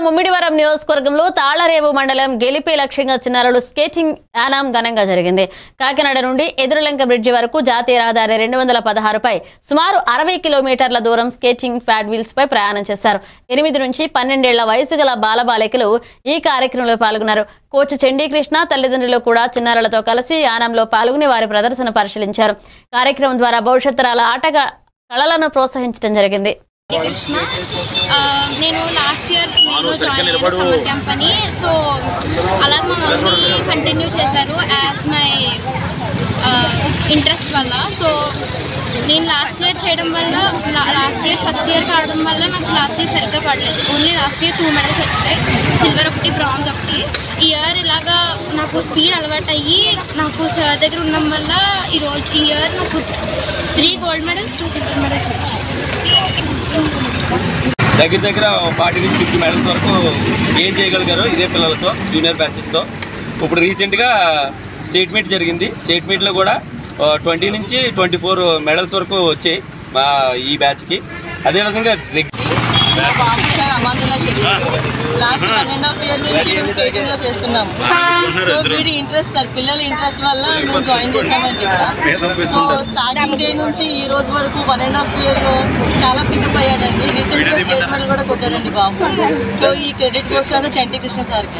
ముమ్మిడివరం నియోజకవర్గంలో తాళ్లరేవు మండలం గెలిపే లక్ష్యంగా చిన్నారులు స్కేటింగ్ యానం ఘనంగా జరిగింది. కాకినాడ నుండి ఎదురులంక బ్రిడ్జి వరకు జాతీయ రహదారి 216 పై సుమారు 60 కిలోమీటర్ల దూరం స్కేటింగ్ ఫ్లాట్ వీల్స్ పై ప్రయాణం చేశారు. 8 నుంచి 12 ఏళ్ల వయసు గల బాలబాలికలు ఈ కార్యక్రమంలో పాల్గొన్నారు. కోచ్ చండీకృష్ణ తల్లిదండ్రులు కూడా చిన్నారులతో కలిసి యానంలో పాల్గొని వారి ప్రదర్శన పరిశీలించారు. కార్యక్రమం ద్వారా భవిష్యత్ తరాల ఆటగా కళలను ప్రోత్సహించడం జరిగింది. కృష్ణ నేను లాస్ట్ ఇయర్ నేను జాయిన్ అయ్యాను సమ్మర్ క్యాంప్ అని. సో అలా మా మమ్మీ కంటిన్యూ చేశారు యాజ్ మై ఇంట్రెస్ట్ వల్ల. సో నేను లాస్ట్ ఇయర్ చేయడం వల్ల ఫస్ట్ ఇయర్ కావడం వల్ల నాకు లాస్ట్ ఇయర్ సరిగ్గా పడలేదు. ఓన్లీ లాస్ట్ ఇయర్ 2 మెడల్స్ వచ్చాయి, సిల్వర్ ఒకటి, బ్రాంజ్ ఒకటి. ఈ ఇయర్ ఇలాగా నాకు స్పీడ్ అలవాటు అయ్యి నాకు సార్ దగ్గర ఉండడం వల్ల ఈ ఇయర్ నాకు 3 గోల్డ్ మెడల్స్ 2 సిల్వర్ మెడల్స్ వచ్చాయి. దగ్గర 40 నుంచి 50 మెడల్స్ వరకు గెయిన్ చేయగలిగారు ఇదే పిల్లలతో, జూనియర్ బ్యాచెస్తో. ఇప్పుడు రీసెంట్గా స్టేట్ మీట్ జరిగింది. స్టేట్ మీట్లో కూడా 20 నుంచి 24 మెడల్స్ వరకు వచ్చాయి మా ఈ బ్యాచ్కి. అదేవిధంగా లాస్ట్ 1.5 ఇయర్ నుంచి మేము స్కేటింగ్లో చేస్తున్నాము. సో వీడి ఇంట్రెస్ట్ సార్, పిల్లల ఇంట్రెస్ట్ వల్ల మేము జాయిన్ చేసామండి ఇక్కడ. సో స్టార్టింగ్ డే నుంచి ఈ రోజు వరకు 1.5 ఇయర్లో చాలా పికప్ అయ్యాడండి. రీసెంట్గా స్టేట్ మెడల్ కూడా కొట్టాడండి బాబు. సో ఈ క్రెడిట్ గోస్ టు చండీకృష్ణ సార్కి.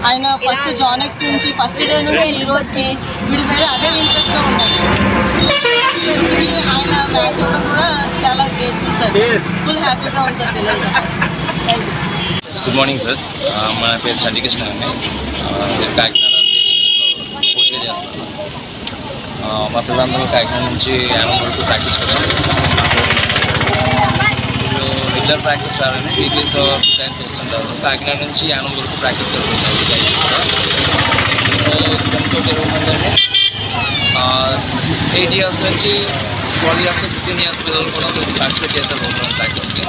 ఆయన ఫస్ట్ జానెక్స్ నుంచి ఫస్ట్ డే నుంచి ఈ రోజుకి వీడి మీద అదే ఇంట్రెస్ట్తో ఉన్నారు. ఇంట్రెస్ట్కి ఆయన మ్యాచ్ కూడా చాలా గ్రేట్ఫుల్ సార్. ఫుల్ హ్యాపీగా ఉంది సార్ పిల్లలతో. Thank you sir. Good morning sir. మన పేరు చండీకృష్ణ అండి. కాకినాడ స్టేట్ పోటీ చేస్తాను. మా పిల్లలందరూ కాకినాడ నుంచి యానం వరకు ప్రాక్టీస్ పెట్టారు. వీళ్ళు రెగ్యులర్ ప్రాక్టీస్ రావాలని వీక్లీస్ 2 టైమ్స్ వస్తుంటారు. కాకినాడ నుంచి యానం వరకు ప్రాక్టీస్ జరుగుతుంటారు. సో ఇక్కడితో 20 మంది అండి. 8 ఇయర్స్ నుంచి 12 ఇయర్స్ 15 ఇయర్స్ పిల్లలు కూడా పార్టిసిపేట్ చేశారు ప్రాక్టీస్కి.